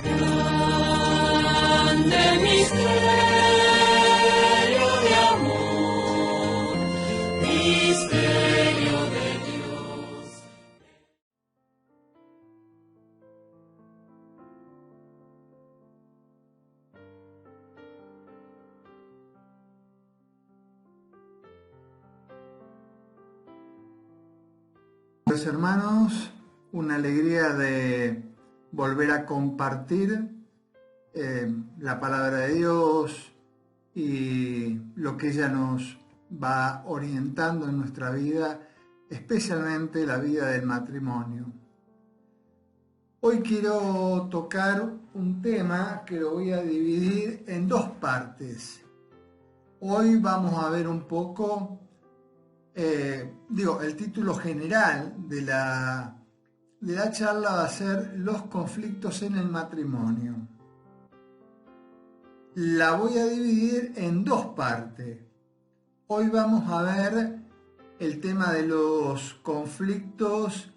Grande misterio de amor, misterio de Dios. Pues hermanos, una alegría de volver a compartir la palabra de Dios y lo que ella nos va orientando en nuestra vida, especialmente la vida del matrimonio. Hoy quiero tocar un tema que lo voy a dividir en dos partes. Hoy vamos a ver un poco, el título general de la charla va a ser los conflictos en el matrimonio. La voy a dividir en dos partes. Hoy vamos a ver el tema de los conflictos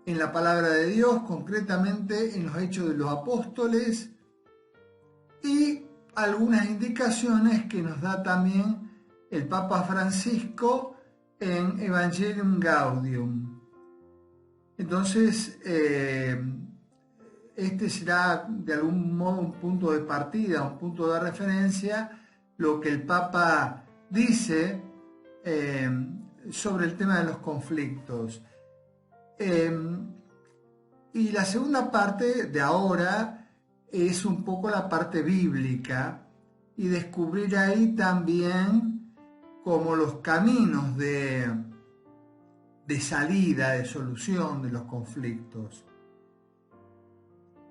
en la palabra de Dios, concretamente en los Hechos de los Apóstoles, y algunas indicaciones que nos da también el Papa Francisco en Evangelium Gaudium. Entonces, este será de algún modo un punto de partida, un punto de referencia, lo que el Papa dice sobre el tema de los conflictos. Y la segunda parte de ahora es un poco la parte bíblica y descubrir ahí también como los caminos de salida, de solución de los conflictos.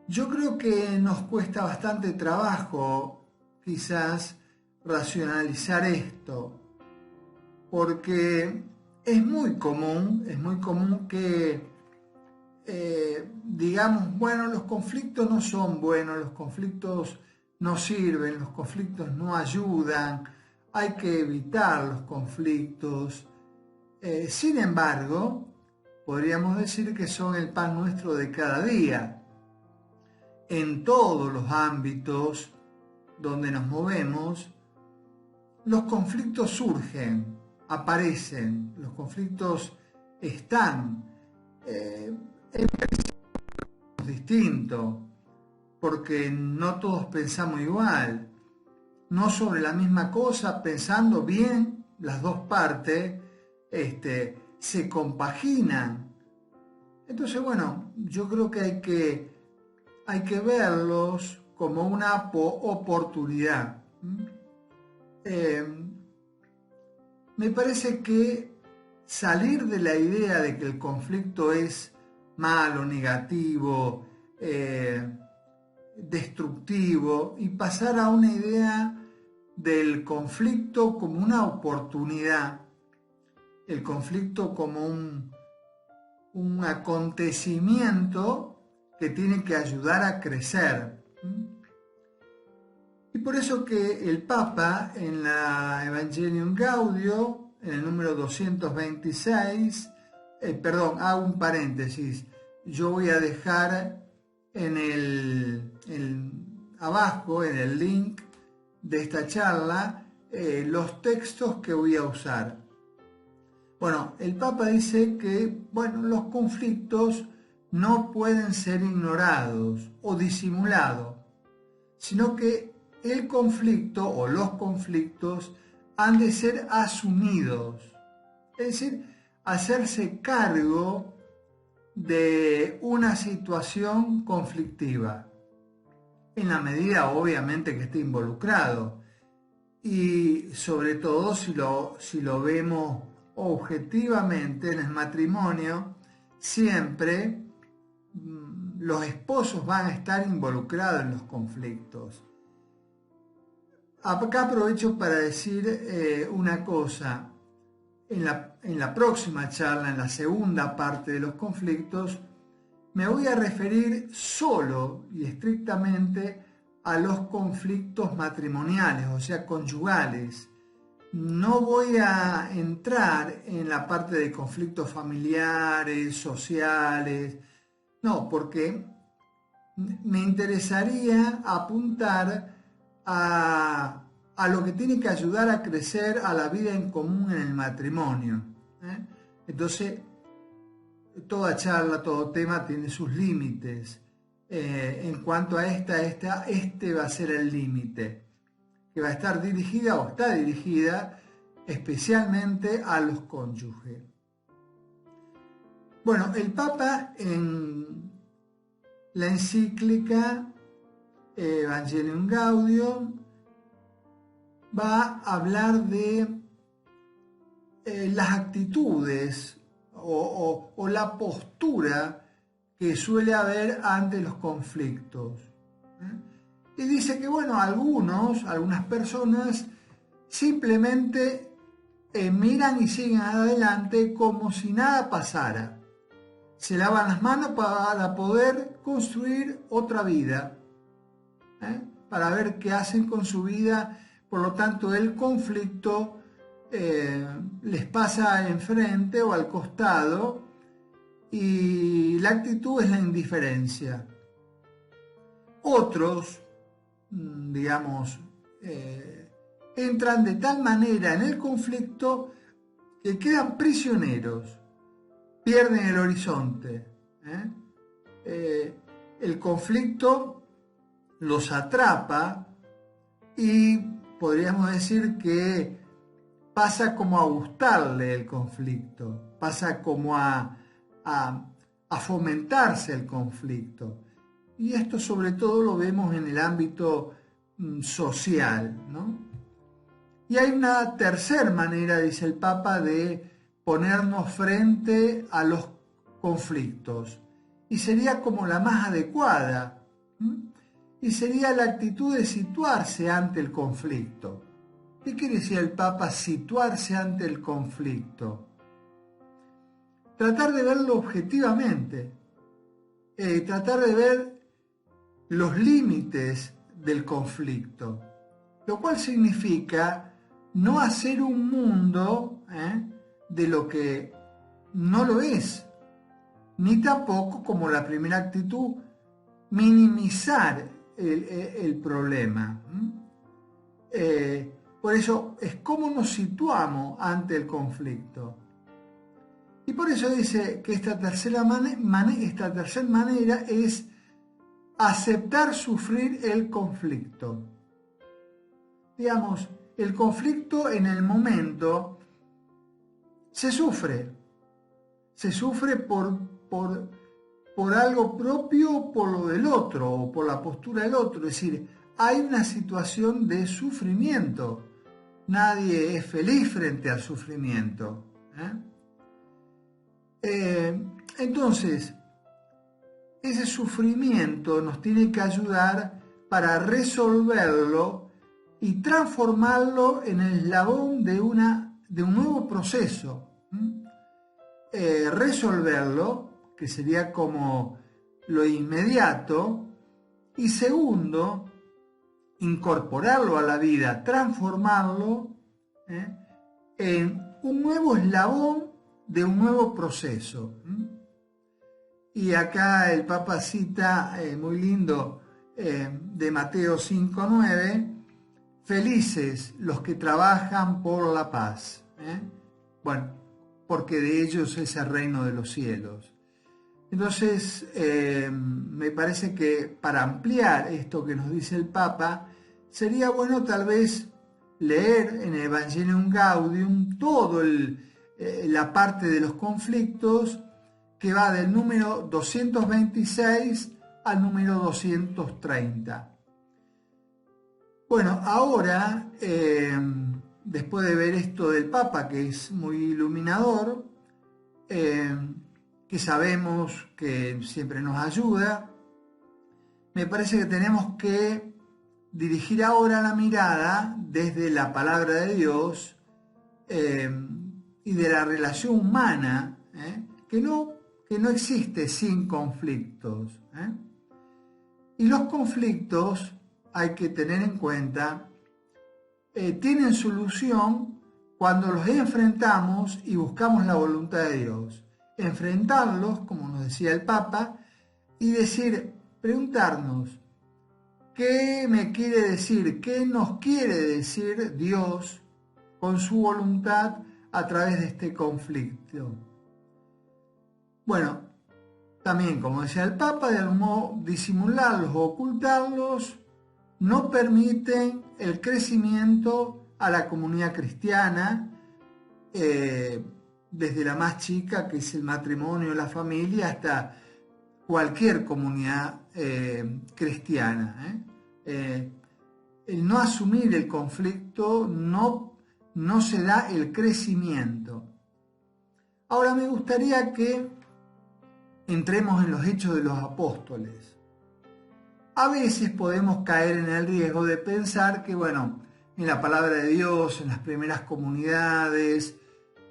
Yo creo que nos cuesta bastante trabajo quizás racionalizar esto, porque es muy común que digamos, bueno, los conflictos no son buenos, los conflictos no sirven, los conflictos no ayudan, hay que evitar los conflictos. Sin embargo, podríamos decir que son el pan nuestro de cada día. En todos los ámbitos donde nos movemos, los conflictos surgen, aparecen, los conflictos están. Es distinto, porque no todos pensamos igual, no sobre la misma cosa, pensando bien las dos partes, se compaginan. Entonces, bueno, yo creo que hay que verlos como una oportunidad. Me parece que salir de la idea de que el conflicto es malo, negativo, destructivo, y pasar a una idea del conflicto como una oportunidad, el conflicto como un acontecimiento que tiene que ayudar a crecer. Y por eso que el Papa en la Evangelium Gaudium, en el número 226, hago un paréntesis, yo voy a dejar abajo, en el link de esta charla, los textos que voy a usar. Bueno, el Papa dice que, los conflictos no pueden ser ignorados o disimulados, sino que el conflicto o los conflictos han de ser asumidos, es decir, hacerse cargo de una situación conflictiva, en la medida obviamente que esté involucrado, y sobre todo si lo vemos objetivamente en el matrimonio, siempre los esposos van a estar involucrados en los conflictos. Acá aprovecho para decir una cosa. En la próxima charla, en la segunda parte de los conflictos, me voy a referir solo y estrictamente a los conflictos matrimoniales, o sea, conyugales. No voy a entrar en la parte de conflictos familiares, sociales, no, porque me interesaría apuntar a lo que tiene que ayudar a crecer a la vida en común en el matrimonio. Entonces, toda charla, todo tema tiene sus límites. En cuanto a este va a ser el límite, que va a estar dirigida o está dirigida especialmente a los cónyuges. Bueno, el Papa en la encíclica Evangelium Gaudium va a hablar de las actitudes o la postura que suele haber ante los conflictos. Y dice que, bueno, algunas personas simplemente miran y siguen adelante como si nada pasara. Se lavan las manos para poder construir otra vida, para ver qué hacen con su vida. Por lo tanto, el conflicto les pasa enfrente o al costado y la actitud es la indiferencia. Otros, digamos, entran de tal manera en el conflicto que quedan prisioneros, pierden el horizonte. El conflicto los atrapa y podríamos decir que pasa como a gustarle el conflicto, pasa como a fomentarse el conflicto. Y esto sobre todo lo vemos en el ámbito social, ¿no? Y hay una tercera manera, dice el Papa, de ponernos frente a los conflictos. Y sería como la más adecuada. Y sería la actitud de situarse ante el conflicto. ¿Qué quiere decir el Papa situarse ante el conflicto? Tratar de verlo objetivamente. Tratar de ver los límites del conflicto. Lo cual significa no hacer un mundo de lo que no lo es, ni tampoco, como la primera actitud, minimizar el problema. Por eso es cómo nos situamos ante el conflicto. Y por eso dice que esta tercera manera es aceptar sufrir el conflicto. Digamos, el conflicto en el momento se sufre por algo propio o por lo del otro o por la postura del otro. Es decir, hay una situación de sufrimiento. Nadie es feliz frente al sufrimiento. Entonces, ese sufrimiento nos tiene que ayudar para resolverlo y transformarlo en el eslabón de un nuevo proceso. Resolverlo, que sería como lo inmediato, y segundo, incorporarlo a la vida, transformarlo en un nuevo eslabón de un nuevo proceso. Y acá el Papa cita muy lindo de Mateo 5:9, felices los que trabajan por la paz. Bueno, porque de ellos es el reino de los cielos. Entonces, me parece que para ampliar esto que nos dice el Papa, sería bueno tal vez leer en Evangelium Gaudium todo la parte de los conflictos que va del número 226 al número 230. Bueno, ahora, después de ver esto del Papa, que es muy iluminador, que sabemos que siempre nos ayuda, me parece que tenemos que dirigir ahora la mirada desde la palabra de Dios y de la relación humana, que no existe sin conflictos. Y los conflictos, hay que tener en cuenta, tienen solución cuando los enfrentamos y buscamos la voluntad de Dios. Enfrentarlos, como nos decía el Papa, y decir, preguntarnos, ¿qué me quiere decir? ¿Qué nos quiere decir Dios con su voluntad a través de este conflicto? Bueno, también, como decía el Papa, de algún modo disimularlos o ocultarlos no permiten el crecimiento a la comunidad cristiana, desde la más chica, que es el matrimonio, la familia, hasta cualquier comunidad cristiana. El no asumir el conflicto no se da el crecimiento. Ahora me gustaría que entremos en los Hechos de los Apóstoles. A veces podemos caer en el riesgo de pensar que, bueno, en la palabra de Dios, en las primeras comunidades,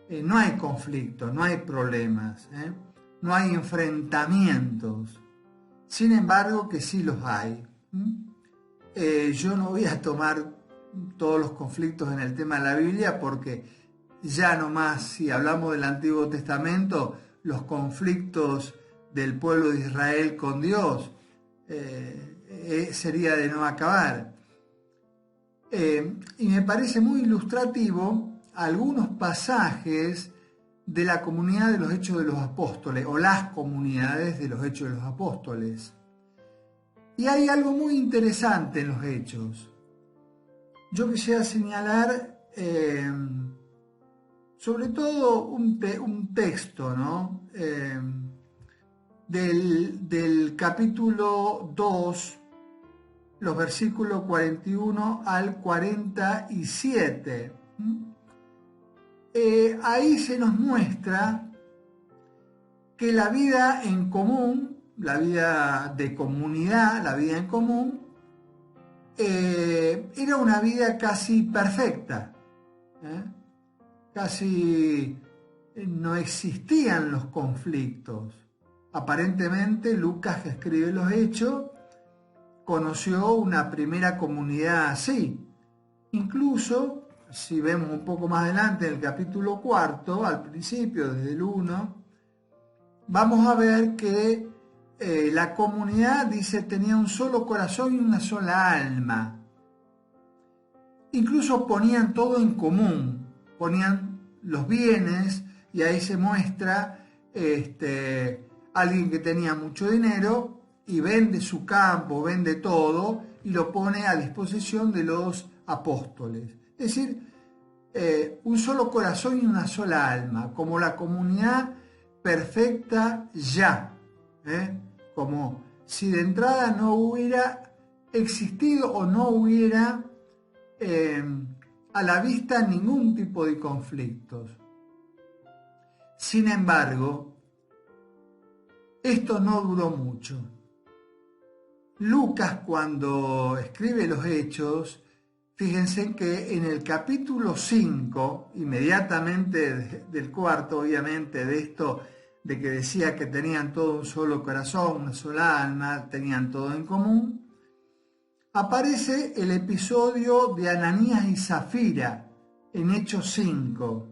no hay conflictos, no hay problemas, no hay enfrentamientos. Sin embargo, que sí los hay. Yo no voy a tomar todos los conflictos en el tema de la Biblia porque ya nomás, si hablamos del Antiguo Testamento, los conflictos del pueblo de Israel con Dios sería de no acabar. Y me parece muy ilustrativo algunos pasajes de la comunidad de los Hechos de los Apóstoles, o las comunidades de los Hechos de los Apóstoles. Y hay algo muy interesante en los Hechos. Yo quisiera señalar sobre todo un texto, ¿no? Del capítulo 2, los versículos 41 al 47. Ahí se nos muestra que la vida en común, la vida de comunidad, la vida en común, era una vida casi perfecta. Casi no existían los conflictos. Aparentemente Lucas, que escribe los Hechos, conoció una primera comunidad así. Incluso, si vemos un poco más adelante en el capítulo 4, al principio, desde el 1, vamos a ver que la comunidad, dice, tenía un solo corazón y una sola alma. Incluso ponían todo en común, ponían los bienes, y ahí se muestra alguien que tenía mucho dinero y vende su campo, vende todo y lo pone a disposición de los apóstoles. Es decir, un solo corazón y una sola alma, como la comunidad perfecta ya, como si de entrada no hubiera existido o no hubiera a la vista ningún tipo de conflictos. Sin embargo, esto no duró mucho. Lucas, cuando escribe los Hechos, fíjense que en el capítulo 5, inmediatamente del cuarto, obviamente, de esto de que decía que tenían todo un solo corazón, una sola alma, tenían todo en común, aparece el episodio de Ananías y Zafira en Hechos 5.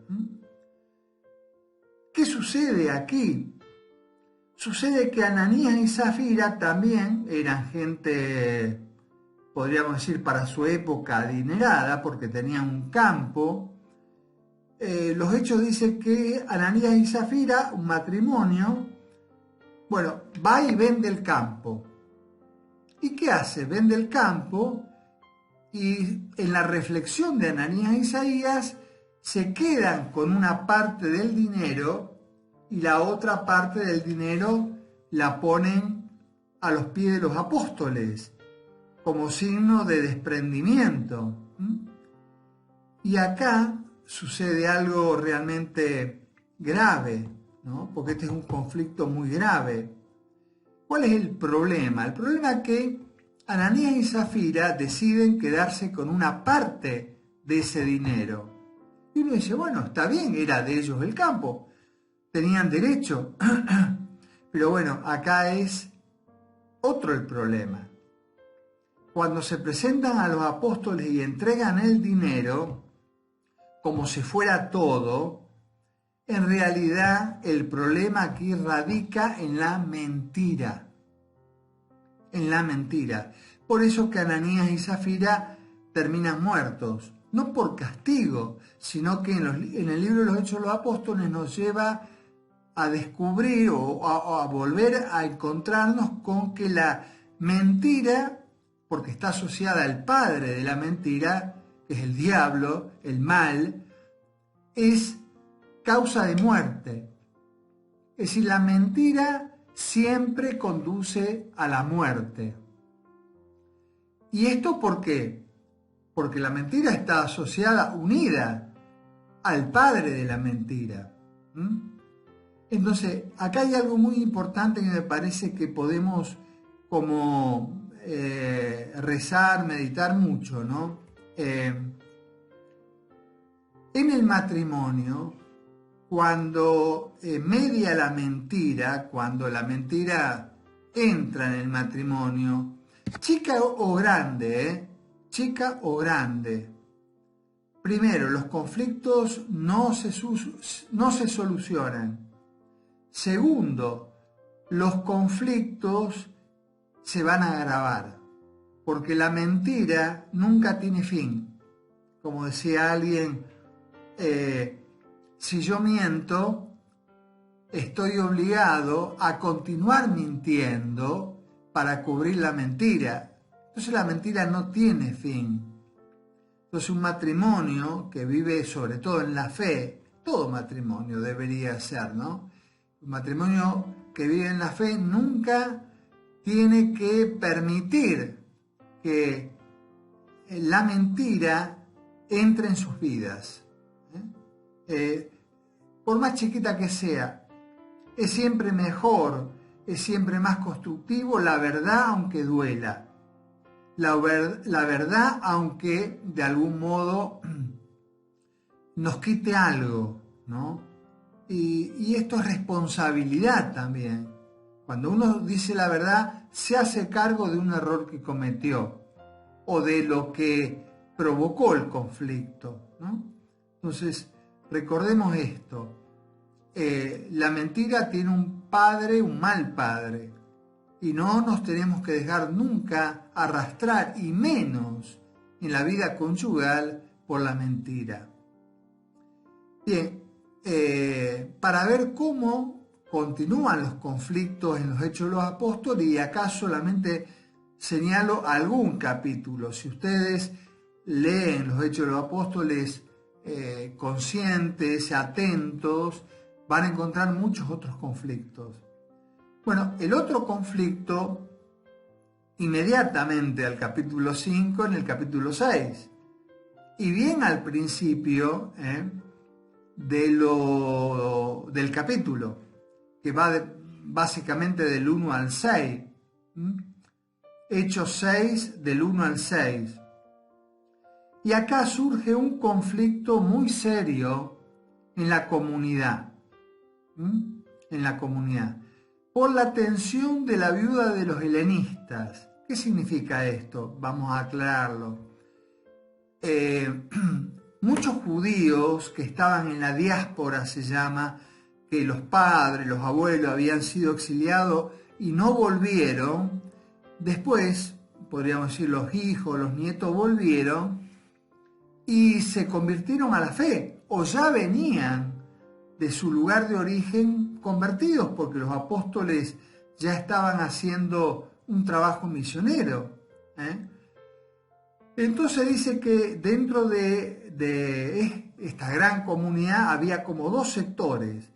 ¿Qué sucede aquí? Sucede que Ananías y Zafira también eran gente, podríamos decir, para su época adinerada, porque tenían un campo. Los Hechos dicen que Ananías y Zafira, un matrimonio, bueno, va y vende el campo. ¿Y qué hace? Vende el campo y en la reflexión de Ananías y Isaías se quedan con una parte del dinero y la otra parte del dinero la ponen a los pies de los apóstoles como signo de desprendimiento. Y acá sucede algo realmente grave, ¿no? Porque este es un conflicto muy grave. ¿Cuál es el problema? El problema es que Ananías y Zafira deciden quedarse con una parte de ese dinero. Y uno dice, bueno, está bien, era de ellos el campo, tenían derecho. Pero bueno, acá es otro el problema. Cuando se presentan a los apóstoles y entregan el dinero, como si fuera todo, en realidad el problema aquí radica en la mentira. en la mentira. Por eso que Ananías y Zafira terminan muertos, no por castigo, sino que en el libro de los Hechos de los Apóstoles nos lleva a descubrir o a volver a encontrarnos con que la mentira, porque está asociada al padre de la mentira, que es el diablo, el mal, es causa de muerte. Es decir, la mentira siempre conduce a la muerte. ¿Y esto por qué? Porque la mentira está asociada, unida al padre de la mentira. Entonces, acá hay algo muy importante que me parece que podemos como rezar, meditar mucho, ¿no? En el matrimonio, cuando media la mentira, cuando la mentira entra en el matrimonio, chica o grande, chica o grande, primero, los conflictos no se solucionan. Segundo, los conflictos se van a agravar, porque la mentira nunca tiene fin. Como decía alguien, si yo miento, estoy obligado a continuar mintiendo para cubrir la mentira. Entonces la mentira no tiene fin. Entonces un matrimonio que vive sobre todo en la fe, todo matrimonio debería ser, ¿no? Un matrimonio que vive en la fe nunca tiene que permitir que la mentira entre en sus vidas. Por más chiquita que sea, es siempre mejor, es siempre más constructivo la verdad aunque duela. La verdad aunque de algún modo nos quite algo, ¿no? Y esto es responsabilidad también. Cuando uno dice la verdad, se hace cargo de un error que cometió o de lo que provocó el conflicto, ¿no? Entonces, recordemos esto. La mentira tiene un padre, un mal padre, y no nos tenemos que dejar nunca arrastrar, y menos en la vida conyugal, por la mentira. Bien, para ver cómo continúan los conflictos en los Hechos de los Apóstoles, y acá solamente señalo algún capítulo. Si ustedes leen los Hechos de los Apóstoles conscientes, atentos, van a encontrar muchos otros conflictos. Bueno, el otro conflicto, inmediatamente al capítulo 5, en el capítulo 6, y bien al principio del capítulo, que va básicamente del 1 al 6, Hechos 6, del 1 al 6. Y acá surge un conflicto muy serio en la comunidad, por la tensión de la viuda de los helenistas. ¿Qué significa esto? Vamos a aclararlo. Muchos judíos que estaban en la diáspora, se llama, que los padres, los abuelos habían sido exiliados y no volvieron, después, podríamos decir, los hijos, los nietos volvieron y se convirtieron a la fe, o ya venían de su lugar de origen convertidos, porque los apóstoles ya estaban haciendo un trabajo misionero. Entonces dice que dentro de esta gran comunidad había como dos sectores: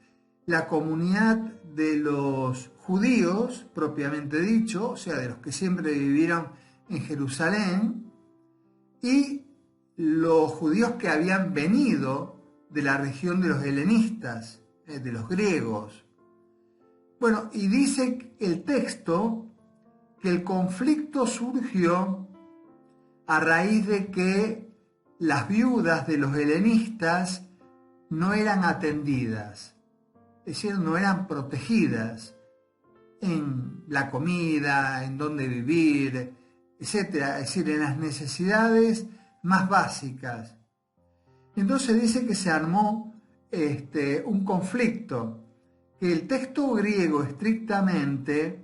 la comunidad de los judíos, propiamente dicho, o sea, de los que siempre vivieron en Jerusalén, y los judíos que habían venido de la región de los helenistas, de los griegos. Bueno, y dice el texto que el conflicto surgió a raíz de que las viudas de los helenistas no eran atendidas, es decir, no eran protegidas en la comida, en dónde vivir, etcétera, es decir, en las necesidades más básicas. Entonces dice que se armó un conflicto, que el texto griego estrictamente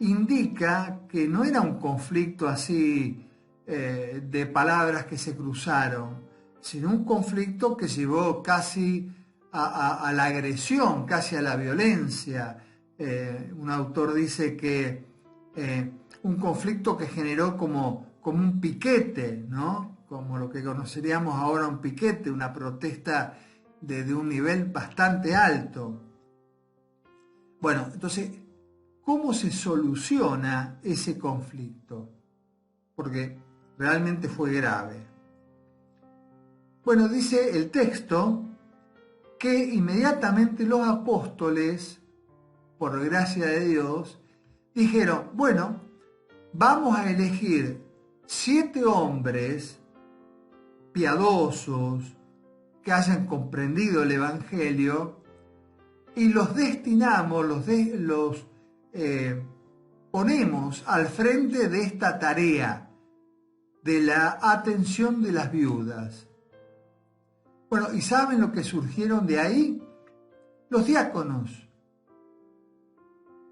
indica que no era un conflicto así de palabras que se cruzaron, sino un conflicto que llevó casi a la agresión, casi a la violencia. Un autor dice que un conflicto que generó como un piquete, ¿no? Como lo que conoceríamos ahora un piquete, una protesta de un nivel bastante alto. Bueno, entonces, ¿cómo se soluciona ese conflicto? Porque realmente fue grave. Bueno, dice el texto que inmediatamente los apóstoles, por gracia de Dios, dijeron, bueno, vamos a elegir 7 hombres piadosos que hayan comprendido el Evangelio y los destinamos, los ponemos al frente de esta tarea de la atención de las viudas. Bueno, ¿y saben lo que surgieron de ahí? Los diáconos.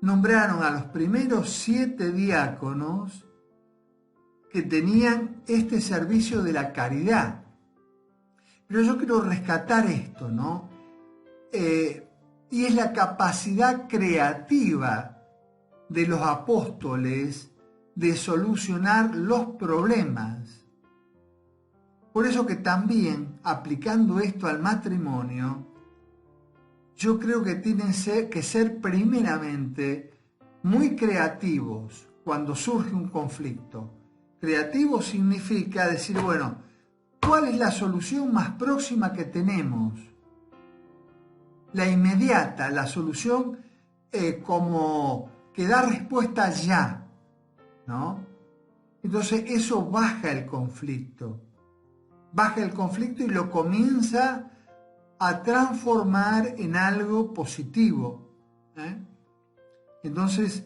Nombraron a los primeros 7 diáconos que tenían este servicio de la caridad. Pero yo quiero rescatar esto, ¿no? Y es la capacidad creativa de los apóstoles de solucionar los problemas. Por eso que también, aplicando esto al matrimonio, yo creo que tienen que ser primeramente muy creativos cuando surge un conflicto. Creativo significa decir, bueno, ¿cuál es la solución más próxima que tenemos? La inmediata, la solución como que da respuesta ya, ¿no? Entonces eso baja el conflicto y lo comienza a transformar en algo positivo. Entonces,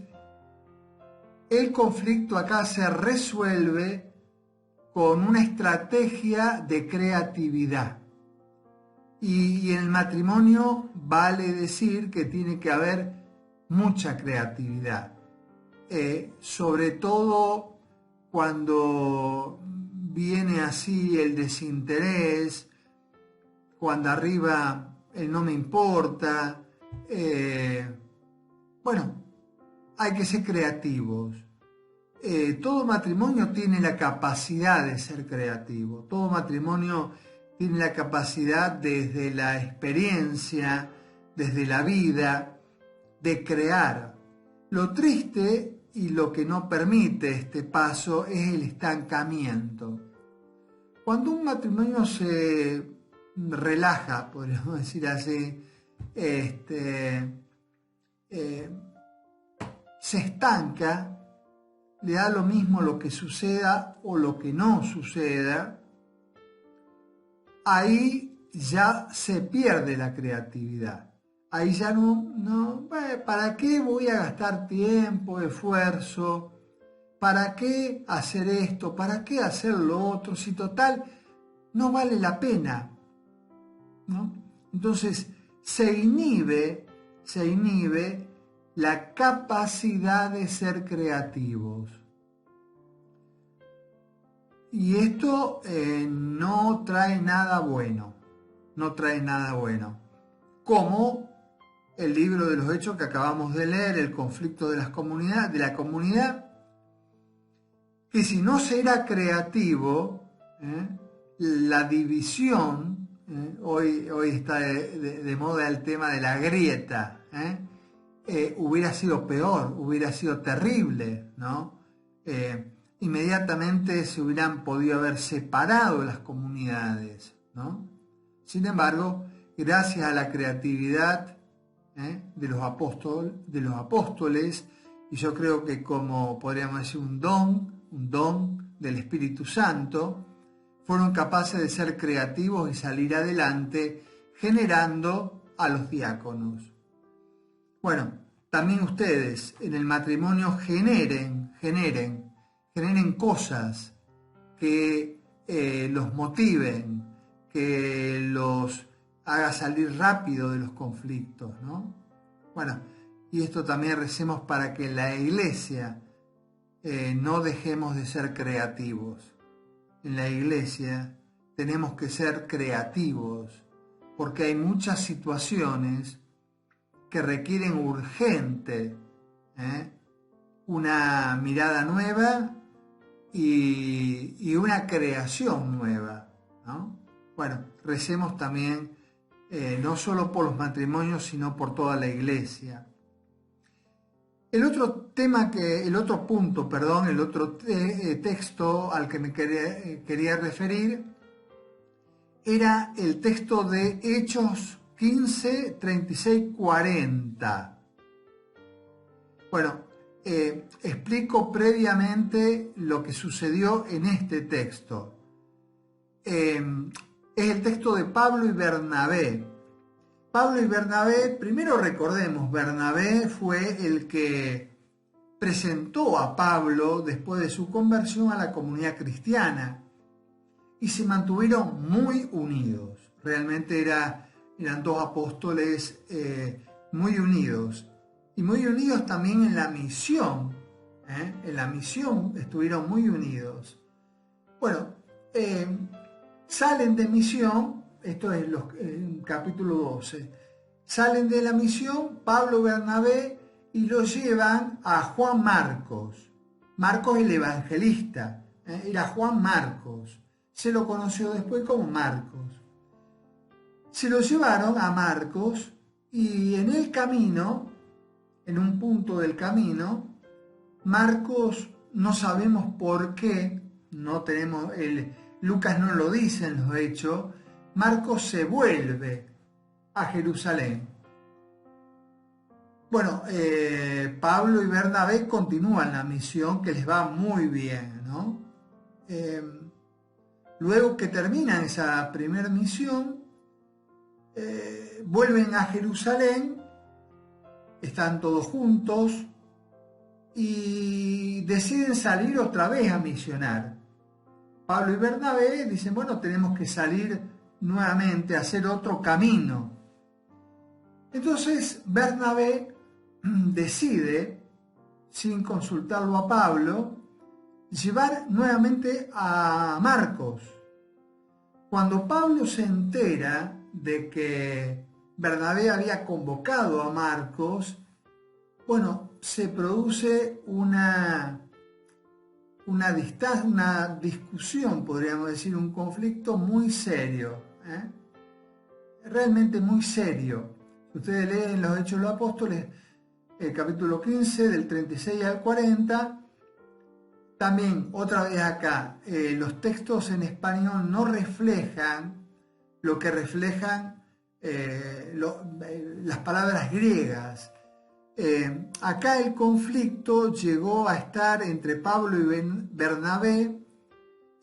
el conflicto acá se resuelve con una estrategia de creatividad. Y en el matrimonio vale decir que tiene que haber mucha creatividad, sobre todo cuando viene así el desinterés, cuando arriba el no me importa. Bueno, hay que ser creativos. Todo matrimonio tiene la capacidad de ser creativo. Todo matrimonio tiene la capacidad desde la experiencia, desde la vida, de crear. Lo triste y lo que no permite este paso es el estancamiento. Cuando un matrimonio se relaja, podríamos decir así, se estanca, le da lo mismo lo que suceda o lo que no suceda, ahí ya se pierde la creatividad. Ahí ya no, ¿para qué voy a gastar tiempo, esfuerzo? ¿Para qué hacer esto? ¿Para qué hacer lo otro? Si total no vale la pena, ¿no? Entonces se inhibe la capacidad de ser creativos. Y esto no trae nada bueno, Como el libro de los Hechos que acabamos de leer, el conflicto de la comunidad, que si no se era creativo, la división, hoy está de moda el tema de la grieta, hubiera sido peor, hubiera sido terrible, ¿no? Inmediatamente se hubieran podido haber separado las comunidades, ¿no? Sin embargo, gracias a la creatividad de los apóstoles, y yo creo que como podríamos decir un don del Espíritu Santo, fueron capaces de ser creativos y salir adelante generando a los diáconos. Bueno, también ustedes en el matrimonio generen cosas que los motiven, que los haga salir rápido de los conflictos, ¿no? Bueno, y esto también recemos para que en la iglesia no dejemos de ser creativos. En la iglesia tenemos que ser creativos porque hay muchas situaciones que requieren urgente una mirada nueva y una creación nueva, ¿no? Bueno, recemos también no solo por los matrimonios, sino por toda la iglesia. El otro texto al que me quería referir era el texto de Hechos 15, 36, 40. Bueno, explico previamente lo que sucedió en este texto. Es el texto de Pablo y Bernabé. Pablo y Bernabé, primero recordemos, Bernabé fue el que presentó a Pablo después de su conversión a la comunidad cristiana y se mantuvieron muy unidos. Realmente eran dos apóstoles muy unidos y muy unidos también en la misión. En la misión estuvieron muy unidos. Bueno, salen de misión. Esto es el capítulo 12. Salen de la misión Pablo y Bernabé y lo llevan a Juan Marcos. Marcos el evangelista, era Juan Marcos. Se lo conoció después como Marcos. Se lo llevaron a Marcos y en el camino, en un punto del camino, Marcos, no sabemos por qué, Lucas no lo dice en los hechos, Marcos se vuelve a Jerusalén. Bueno, Pablo y Bernabé continúan la misión que les va muy bien, ¿no? Luego que terminan esa primera misión, vuelven a Jerusalén, están todos juntos y deciden salir otra vez a misionar. Pablo y Bernabé dicen, bueno, tenemos que salir nuevamente a hacer otro camino. Entonces Bernabé decide, sin consultarlo a Pablo, llevar nuevamente a Marcos. Cuando Pablo se entera de que Bernabé había convocado a Marcos, bueno, se produce una discusión, podríamos decir, un conflicto muy serio, realmente muy serio. Si ustedes leen los Hechos de los Apóstoles, el capítulo 15, del 36 al 40, también otra vez acá, los textos en español no reflejan lo que reflejan las palabras griegas. Acá el conflicto llegó a estar entre Pablo y Bernabé,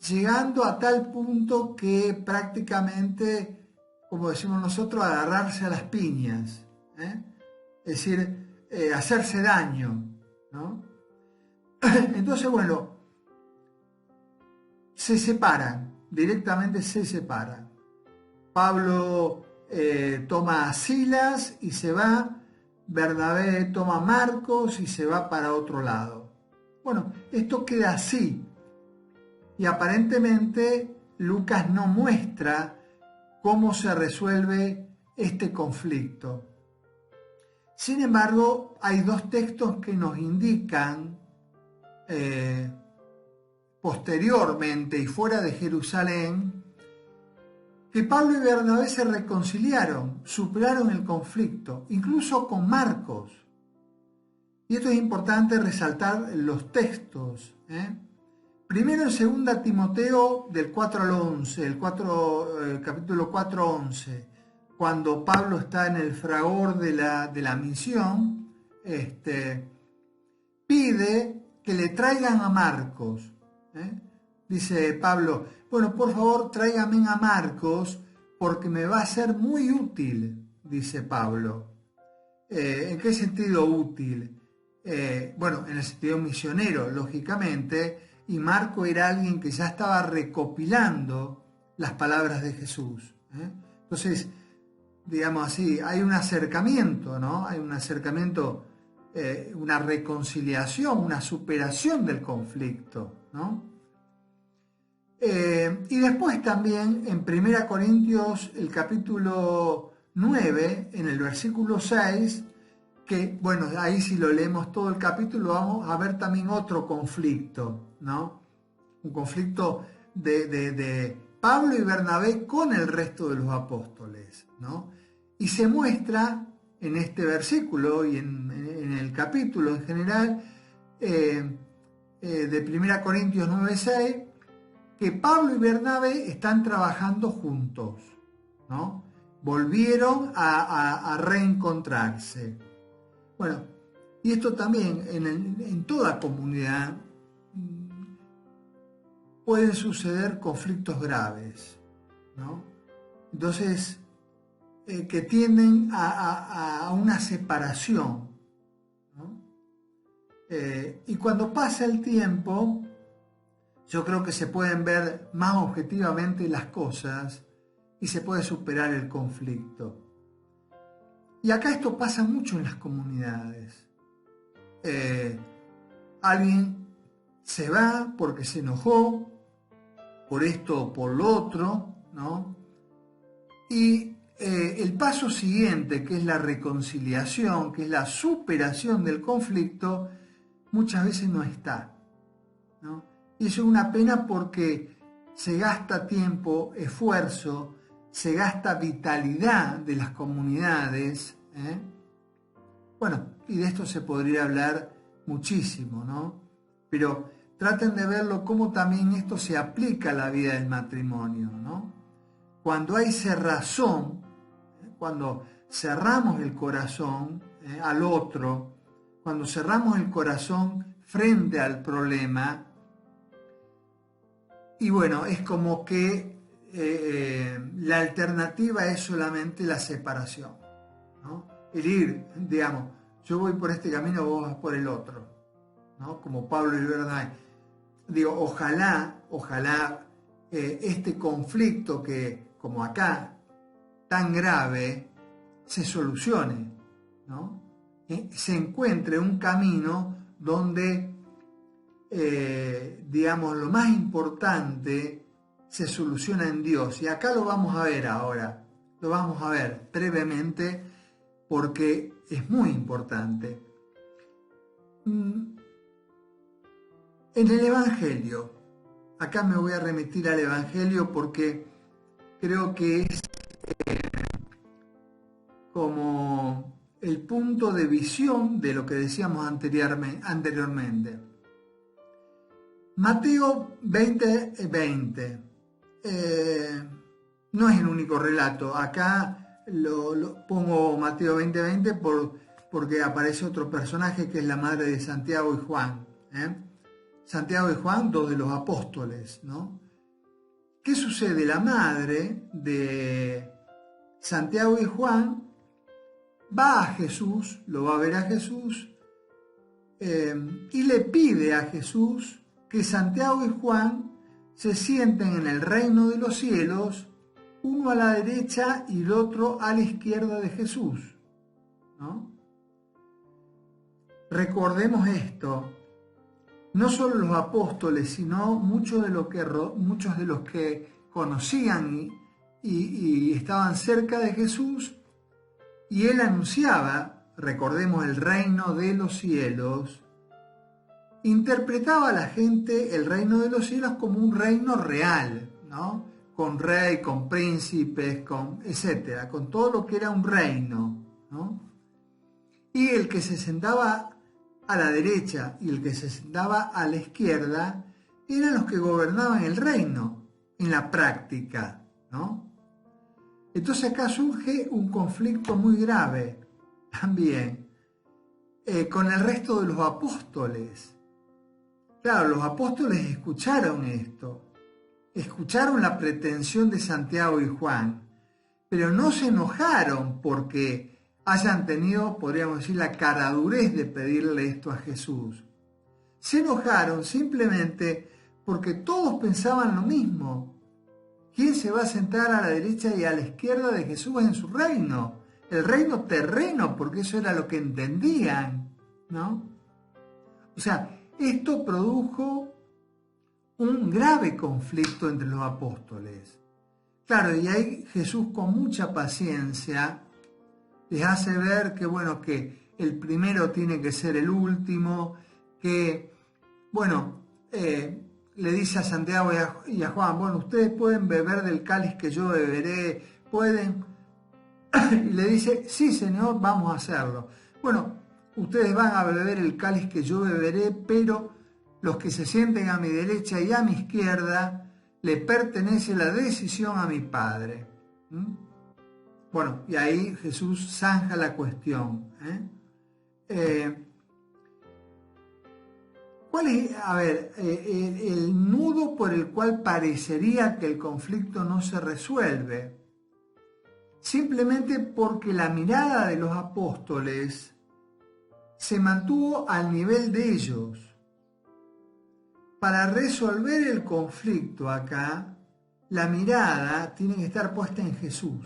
llegando a tal punto que prácticamente, como decimos nosotros, agarrarse a las piñas, es decir, hacerse daño, ¿no? Entonces, bueno, se separan, directamente se separan. Pablo toma a Silas y se va. Bernabé toma a Marcos y se va para otro lado. Bueno, esto queda así. Y aparentemente Lucas no muestra cómo se resuelve este conflicto. Sin embargo, hay dos textos que nos indican posteriormente y fuera de Jerusalén que Pablo y Bernabé se reconciliaron, superaron el conflicto, incluso con Marcos. Y esto es importante resaltar los textos. Primero en 2 Timoteo del 4 al 11, capítulo 4, 11, cuando Pablo está en el fragor de la misión, pide que le traigan a Marcos. Dice Pablo, bueno, por favor tráigame a Marcos porque me va a ser muy útil, dice Pablo. ¿En qué sentido útil? Bueno, en el sentido misionero, lógicamente, y Marco era alguien que ya estaba recopilando las palabras de Jesús. Entonces, digamos así, hay un acercamiento, ¿no? Hay un acercamiento una reconciliación, una superación del conflicto, ¿no? Y después también en 1 Corintios, el capítulo 9, en el versículo 6, que, bueno, ahí si lo leemos todo el capítulo vamos a ver también otro conflicto, ¿no? Un conflicto de Pablo y Bernabé con el resto de los apóstoles, ¿no? Y se muestra en este versículo y en el capítulo en general de 1 Corintios 9:6, que Pablo y Bernabé están trabajando juntos, ¿no? Volvieron a reencontrarse. Bueno, y esto también en toda comunidad pueden suceder conflictos graves, ¿no? Entonces, que tienden a una separación, ¿no? Y cuando pasa el tiempo, yo creo que se pueden ver más objetivamente las cosas y se puede superar el conflicto. Y acá esto pasa mucho en las comunidades. Alguien se va porque se enojó por esto o por lo otro, ¿no? Y el paso siguiente, que es la reconciliación, que es la superación del conflicto, muchas veces no está, ¿no? Y eso es una pena porque se gasta tiempo, esfuerzo, se gasta vitalidad de las comunidades, ¿eh? Bueno, y de esto se podría hablar muchísimo, ¿no? Pero traten de verlo cómo también esto se aplica a la vida del matrimonio, ¿no? Cuando hay cerrazón, cuando cerramos el corazón al otro, cuando cerramos el corazón frente al problema, y bueno, es como que la alternativa es solamente la separación, ¿no? El ir, digamos, yo voy por este camino, vos vas por el otro, ¿no? Como Pablo y Bernabé. Digo, ojalá este conflicto que, como acá, tan grave, se solucione, ¿no? Se encuentre un camino donde, digamos, lo más importante se soluciona en Dios. Y acá lo vamos a ver ahora, lo vamos a ver brevemente porque es muy importante. En el Evangelio, acá me voy a remitir al Evangelio porque creo que es como el punto de visión de lo que decíamos anteriormente. Mateo 20:20 no es el único relato. Acá lo pongo Mateo 20:20 porque aparece otro personaje que es la madre de Santiago y Juan. Santiago y Juan, dos de los apóstoles, ¿no? ¿Qué sucede? La madre de Santiago y Juan va a Jesús, lo va a ver a Jesús, y le pide a Jesús que Santiago y Juan se sienten en el reino de los cielos, uno a la derecha y el otro a la izquierda de Jesús, ¿no? Recordemos esto, no solo los apóstoles, sino muchos de los que conocían y estaban cerca de Jesús, y él anunciaba, recordemos, el reino de los cielos, interpretaba a la gente el reino de los cielos como un reino real, ¿no? Con rey, con príncipes, etcétera, con todo lo que era un reino, ¿no? Y el que se sentaba a la derecha y el que se sentaba a la izquierda eran los que gobernaban el reino en la práctica, ¿no? Entonces acá surge un conflicto muy grave también con el resto de los apóstoles. Claro, los apóstoles escucharon esto, escucharon la pretensión de Santiago y Juan, pero no se enojaron porque hayan tenido, podríamos decir, la caradurez de pedirle esto a Jesús. Se enojaron simplemente porque todos pensaban lo mismo. ¿Quién se va a sentar a la derecha y a la izquierda de Jesús en su reino? El reino terreno, porque eso era lo que entendían, ¿no? O sea, esto produjo un grave conflicto entre los apóstoles. Claro, y ahí Jesús con mucha paciencia les hace ver que, bueno, que el primero tiene que ser el último, que, bueno, le dice a Santiago y a Juan, bueno, ustedes pueden beber del cáliz que yo beberé, pueden, y le dice, sí, Señor, vamos a hacerlo. Bueno, ustedes van a beber el cáliz que yo beberé, pero los que se sienten a mi derecha y a mi izquierda, le pertenece la decisión a mi Padre. Bueno, y ahí Jesús zanja la cuestión. ¿Cuál es, a ver, el nudo por el cual parecería que el conflicto no se resuelve? Simplemente porque la mirada de los apóstoles se mantuvo al nivel de ellos. Para resolver el conflicto acá, la mirada tiene que estar puesta en Jesús.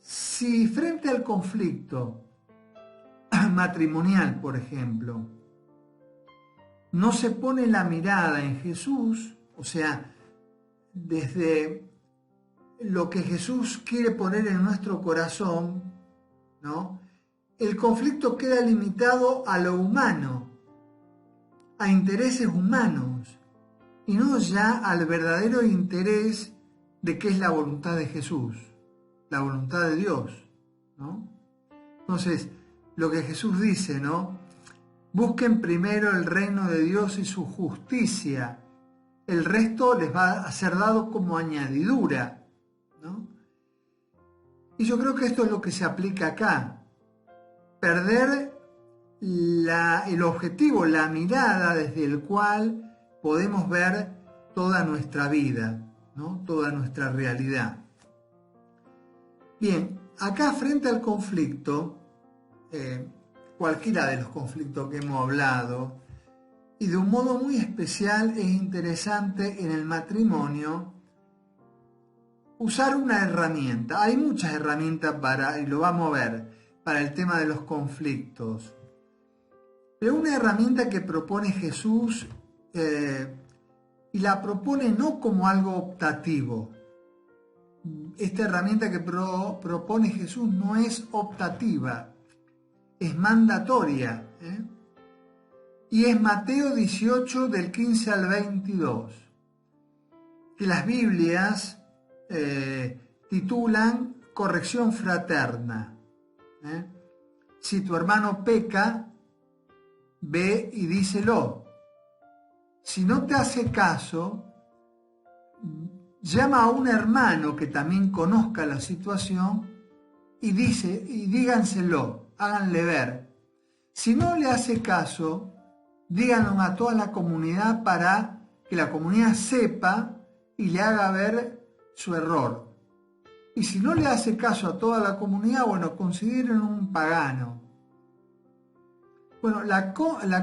Si frente al conflicto matrimonial, por ejemplo, no se pone la mirada en Jesús, o sea, desde lo que Jesús quiere poner en nuestro corazón, ¿no? El conflicto queda limitado a lo humano, a intereses humanos, y no ya al verdadero interés de qué es la voluntad de Jesús, la voluntad de Dios, ¿no? Entonces, lo que Jesús dice, ¿no? Busquen primero el reino de Dios y su justicia, el resto les va a ser dado como añadidura, ¿no? Y yo creo que esto es lo que se aplica acá, perder el objetivo, la mirada desde el cual podemos ver toda nuestra vida, ¿no? Toda nuestra realidad. Bien, acá frente al conflicto, cualquiera de los conflictos que hemos hablado, y de un modo muy especial es interesante en el matrimonio usar una herramienta. Hay muchas herramientas y lo vamos a ver, para el tema de los conflictos. Pero una herramienta que propone Jesús, y la propone no como algo optativo. Esta herramienta que propone Jesús no es optativa, es mandatoria. Y es Mateo 18 del 15 al 22, que las Biblias titulan corrección fraterna. Si tu hermano peca, ve y díselo. Si no te hace caso, llama a un hermano que también conozca la situación y díganselo, háganle ver. Si no le hace caso, díganlo a toda la comunidad para que la comunidad sepa y le haga ver su error. Y si no le hace caso a toda la comunidad, bueno, consideren un pagano. Bueno, la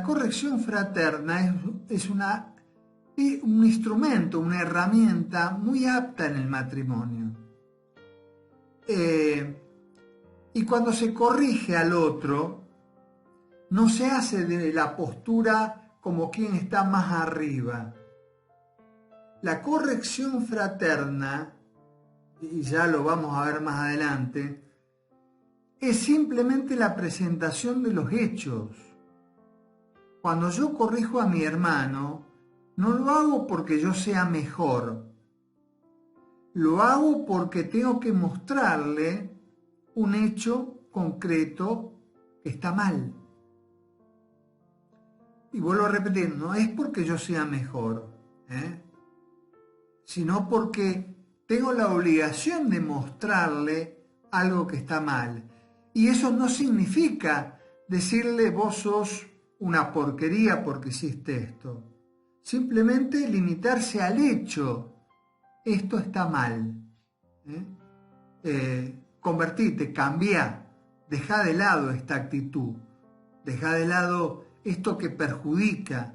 corrección fraterna es un instrumento, una herramienta muy apta en el matrimonio. Y cuando se corrige al otro, no se hace de la postura como quien está más arriba. La corrección fraterna, y ya lo vamos a ver más adelante, es simplemente la presentación de los hechos. Cuando yo corrijo a mi hermano, no lo hago porque yo sea mejor. Lo hago porque tengo que mostrarle un hecho concreto que está mal. Y vuelvo a repetir, no es porque yo sea mejor, sino porque tengo la obligación de mostrarle algo que está mal. Y eso no significa decirle vos sos una porquería porque hiciste esto. Simplemente limitarse al hecho, esto está mal. Convertite, cambia, deja de lado esta actitud, deja de lado esto que perjudica.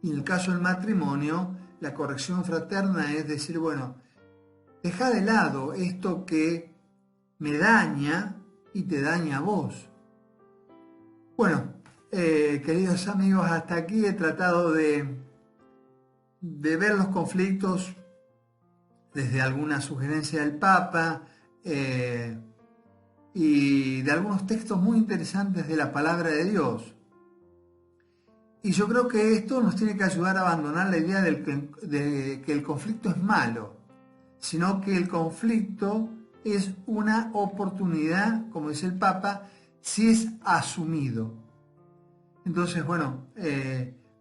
Y en el caso del matrimonio, la corrección fraterna es decir, bueno, deja de lado esto que me daña y te daña a vos. Bueno, queridos amigos, hasta aquí he tratado de ver los conflictos desde alguna sugerencia del Papa y de algunos textos muy interesantes de la palabra de Dios. Y yo creo que esto nos tiene que ayudar a abandonar la idea de que el conflicto es malo, sino que el conflicto es una oportunidad, como dice el Papa, si es asumido. Entonces, bueno,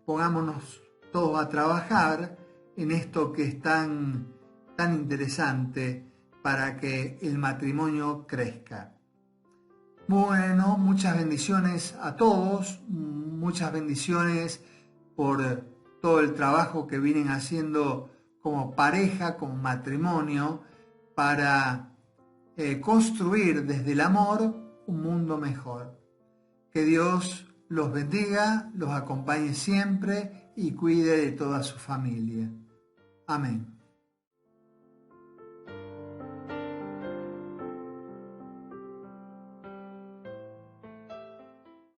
pongámonos todos a trabajar en esto que es tan interesante para que el matrimonio crezca. Bueno, muchas bendiciones a todos, muchas bendiciones por todo el trabajo que vienen haciendo como pareja, como matrimonio, para construir desde el amor un mundo mejor. Que Dios los bendiga, los acompañe siempre y cuide de toda su familia. Amén.